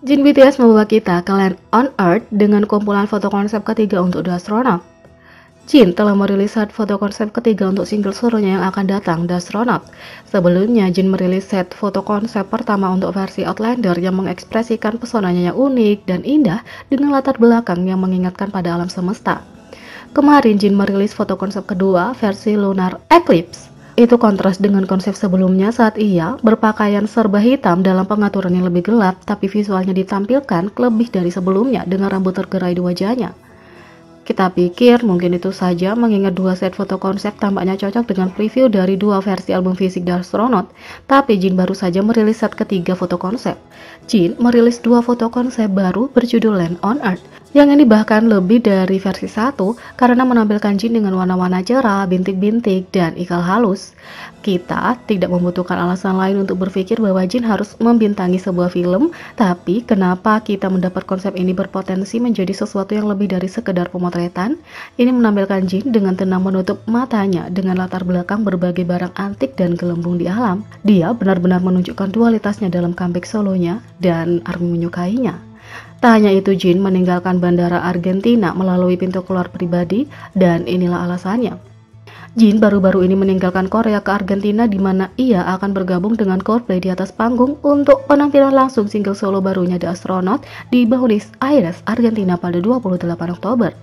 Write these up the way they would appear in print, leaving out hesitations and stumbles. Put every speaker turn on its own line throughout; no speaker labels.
Jin BTS membawa kita ke Land on Earth dengan kumpulan foto konsep ketiga untuk The Astronaut. Jin telah merilis set foto konsep ketiga untuk single solonya yang akan datang, The Astronaut. Sebelumnya, Jin merilis set foto konsep pertama untuk versi Outlander yang mengekspresikan pesonanya yang unik dan indah dengan latar belakang yang mengingatkan pada alam semesta. Kemarin, Jin merilis foto konsep kedua versi Lunar Eclipse. Itu kontras dengan konsep sebelumnya saat ia berpakaian serba hitam dalam pengaturan yang lebih gelap, tapi visualnya ditampilkan lebih dari sebelumnya dengan rambut tergerai di wajahnya. Kita pikir mungkin itu saja mengingat dua set foto konsep tampaknya cocok dengan preview dari dua versi album fisik The Astronaut, tapi Jin baru saja merilis set ketiga foto konsep. Jin merilis dua foto konsep baru berjudul Land on Earth. Yang ini bahkan lebih dari versi 1 karena menampilkan Jin dengan warna-warna cerah, bintik-bintik, dan ikal halus. Kita tidak membutuhkan alasan lain untuk berpikir bahwa Jin harus membintangi sebuah film, tapi kenapa kita mendapat konsep ini berpotensi menjadi sesuatu yang lebih dari sekedar pemotretan? Ini menampilkan Jin dengan tenang menutup matanya dengan latar belakang berbagai barang antik dan gelembung di alam. Dia benar-benar menunjukkan dualitasnya dalam comeback solonya dan ARMY menyukainya. Tak hanya itu, Jin meninggalkan bandara Argentina melalui pintu keluar pribadi, dan inilah alasannya. Jin baru-baru ini meninggalkan Korea ke Argentina di mana ia akan bergabung dengan Coldplay di atas panggung untuk penampilan langsung single solo barunya The Astronaut di Buenos Aires, Argentina pada 28 Oktober.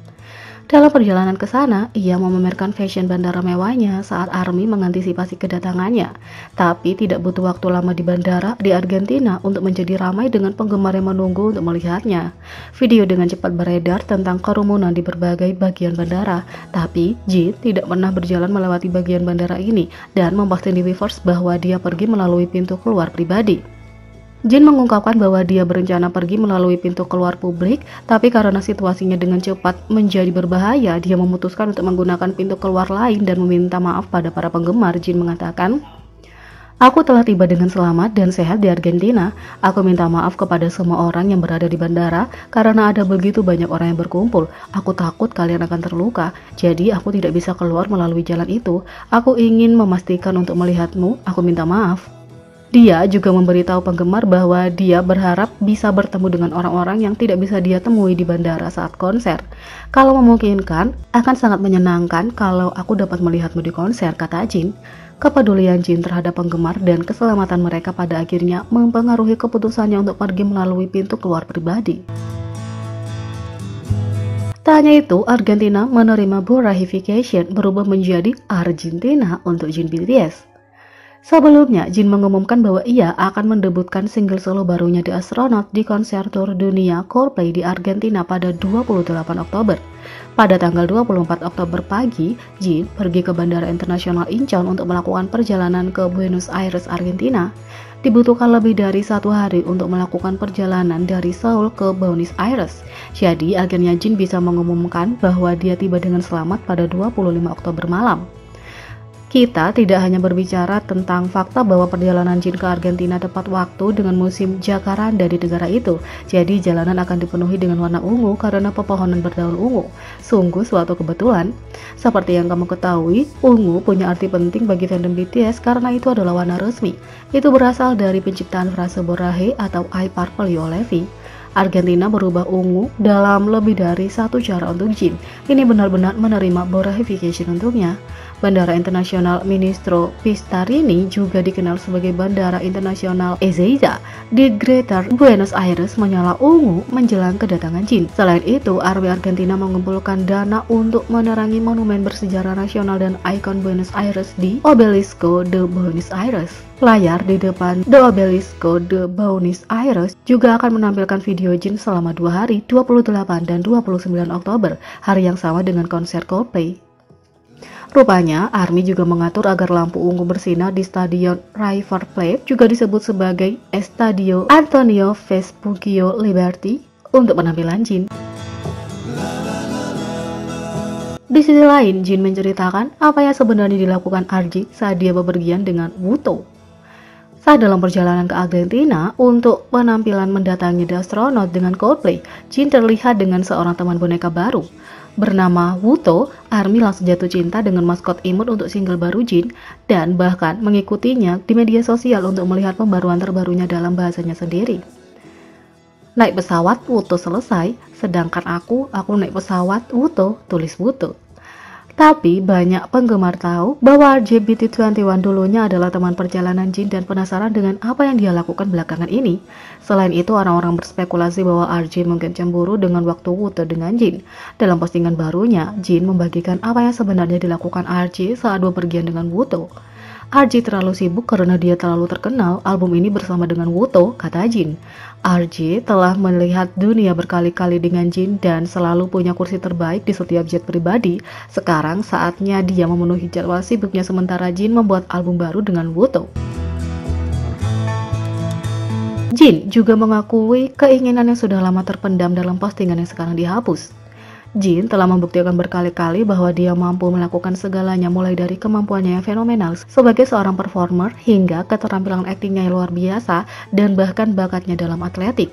Dalam perjalanan ke sana, ia memamerkan fashion bandara mewahnya saat ARMY mengantisipasi kedatangannya. Tapi tidak butuh waktu lama di bandara di Argentina untuk menjadi ramai dengan penggemar yang menunggu untuk melihatnya. Video dengan cepat beredar tentang kerumunan di berbagai bagian bandara. Tapi Jin tidak pernah berjalan melewati bagian bandara ini dan memposting di Weverse bahwa dia pergi melalui pintu keluar pribadi. Jin mengungkapkan bahwa dia berencana pergi melalui pintu keluar publik, tapi karena situasinya dengan cepat menjadi berbahaya, dia memutuskan untuk menggunakan pintu keluar lain dan meminta maaf pada para penggemar. Jin mengatakan, "Aku telah tiba dengan selamat dan sehat di Argentina. Aku minta maaf kepada semua orang yang berada di bandara karena ada begitu banyak orang yang berkumpul. Aku takut kalian akan terluka, jadi aku tidak bisa keluar melalui jalan itu. Aku ingin memastikan untuk melihatmu. Aku minta maaf." Dia juga memberitahu penggemar bahwa dia berharap bisa bertemu dengan orang-orang yang tidak bisa dia temui di bandara saat konser. "Kalau memungkinkan, akan sangat menyenangkan kalau aku dapat melihatmu di konser," kata Jin. Kepedulian Jin terhadap penggemar dan keselamatan mereka pada akhirnya mempengaruhi keputusannya untuk pergi melalui pintu keluar pribadi. Tak hanya itu, Argentina menerima Borahification berubah menjadi Argentina untuk Jin BTS. Sebelumnya, Jin mengumumkan bahwa ia akan mendebutkan single solo barunya The Astronaut di konser tur dunia Coldplay di Argentina pada 28 Oktober. Pada tanggal 24 Oktober pagi, Jin pergi ke Bandara Internasional Incheon untuk melakukan perjalanan ke Buenos Aires, Argentina. Dibutuhkan lebih dari 1 hari untuk melakukan perjalanan dari Seoul ke Buenos Aires. Jadi, akhirnya Jin bisa mengumumkan bahwa dia tiba dengan selamat pada 25 Oktober malam. Kita tidak hanya berbicara tentang fakta bahwa perjalanan Jin ke Argentina tepat waktu dengan musim jacaranda di negara itu. Jadi jalanan akan dipenuhi dengan warna ungu karena pepohonan berdaun ungu. Sungguh suatu kebetulan. Seperti yang kamu ketahui, ungu punya arti penting bagi fandom BTS karena itu adalah warna resmi. Itu berasal dari penciptaan frase Borahe atau I Purple You Levi. Argentina berubah ungu dalam lebih dari 1 cara untuk Jin. Ini benar-benar menerima Borahification untuknya. Bandara Internasional Ministro Pistarini juga dikenal sebagai Bandara Internasional Ezeiza di Greater Buenos Aires menyala ungu menjelang kedatangan Jin. Selain itu, ARMY Argentina mengumpulkan dana untuk menerangi monumen bersejarah nasional dan ikon Buenos Aires di Obelisco de Buenos Aires. Layar di depan The Obelisco de Buenos Aires juga akan menampilkan video Jin selama 2 hari, 28 dan 29 Oktober, hari yang sama dengan konser Coldplay. Rupanya, ARMY juga mengatur agar lampu ungu bersinar di Stadion River Plate, juga disebut sebagai Estadio Antonio Vespuccio Liberty, untuk penampilan Jin. Di sisi lain, Jin menceritakan apa yang sebenarnya dilakukan RJ saat dia bepergian dengan Wuto. Saat dalam perjalanan ke Argentina untuk penampilan mendatangi The Astronaut dengan Coldplay, Jin terlihat dengan seorang teman boneka baru. Bernama Wuto, ARMY langsung jatuh cinta dengan maskot imut untuk single baru Jin dan bahkan mengikutinya di media sosial untuk melihat pembaruan terbarunya dalam bahasanya sendiri. Naik pesawat, Wuto selesai, sedangkan aku naik pesawat, Wuto, tulis Wuto. Tapi banyak penggemar tahu bahwa RJBT21 dulunya adalah teman perjalanan Jin dan penasaran dengan apa yang dia lakukan belakangan ini. Selain itu, orang-orang berspekulasi bahwa RJ mungkin cemburu dengan waktu Wuto dengan Jin. Dalam postingan barunya, Jin membagikan apa yang sebenarnya dilakukan RJ saat bepergian dengan Wuto. RJ terlalu sibuk karena dia terlalu terkenal album ini bersama dengan Wuto, kata Jin. RJ telah melihat dunia berkali-kali dengan Jin dan selalu punya kursi terbaik di setiap jet pribadi. Sekarang saatnya dia memenuhi jadwal sibuknya sementara Jin membuat album baru dengan Wuto. Jin juga mengakui keinginan yang sudah lama terpendam dalam postingan yang sekarang dihapus. Jin telah membuktikan berkali-kali bahwa dia mampu melakukan segalanya mulai dari kemampuannya yang fenomenal sebagai seorang performer hingga keterampilan aktingnya yang luar biasa dan bahkan bakatnya dalam atletik.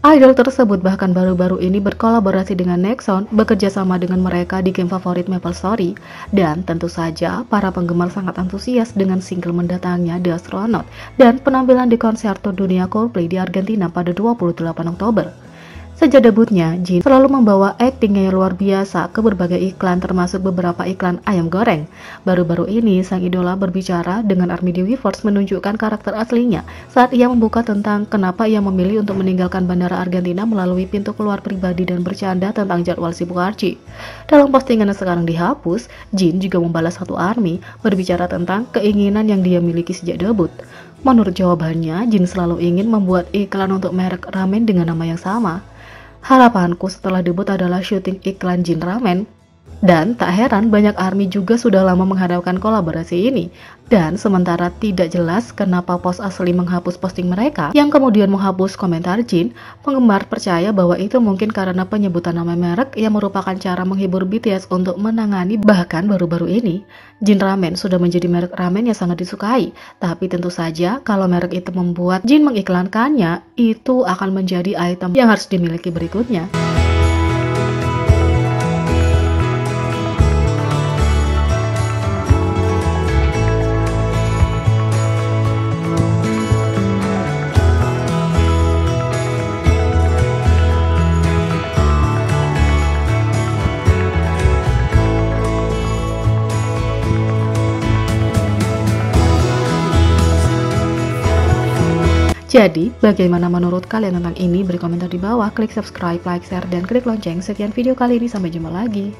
Idol tersebut bahkan baru-baru ini berkolaborasi dengan Nexon, bekerja sama dengan mereka di game favorit MapleStory, dan tentu saja para penggemar sangat antusias dengan single mendatangnya The Astronaut dan penampilan di konser tur dunia Coldplay di Argentina pada 28 Oktober. Sejak debutnya, Jin selalu membawa aktingnya yang luar biasa ke berbagai iklan termasuk beberapa iklan ayam goreng. Baru-baru ini, sang idola berbicara dengan Army Weavers menunjukkan karakter aslinya saat ia membuka tentang kenapa ia memilih untuk meninggalkan bandara Argentina melalui pintu keluar pribadi dan bercanda tentang jadwal sibuk Archie. Dalam postingan yang sekarang dihapus, Jin juga membalas satu Army berbicara tentang keinginan yang dia miliki sejak debut. Menurut jawabannya, Jin selalu ingin membuat iklan untuk merek ramen dengan nama yang sama. Harapanku setelah debut adalah syuting iklan Jin Ramen. Dan tak heran banyak ARMY juga sudah lama mengharapkan kolaborasi ini. Dan sementara tidak jelas kenapa pos asli menghapus posting mereka yang kemudian menghapus komentar Jin, penggemar percaya bahwa itu mungkin karena penyebutan nama merek yang merupakan cara menghibur BTS untuk menangani. Bahkan baru-baru ini, Jin Ramen sudah menjadi merek ramen yang sangat disukai. Tapi tentu saja kalau merek itu membuat Jin mengiklankannya, itu akan menjadi item yang harus dimiliki berikutnya. Jadi, bagaimana menurut kalian tentang ini? Beri komentar di bawah, klik subscribe, like, share, dan klik lonceng. Sekian video kali ini, sampai jumpa lagi.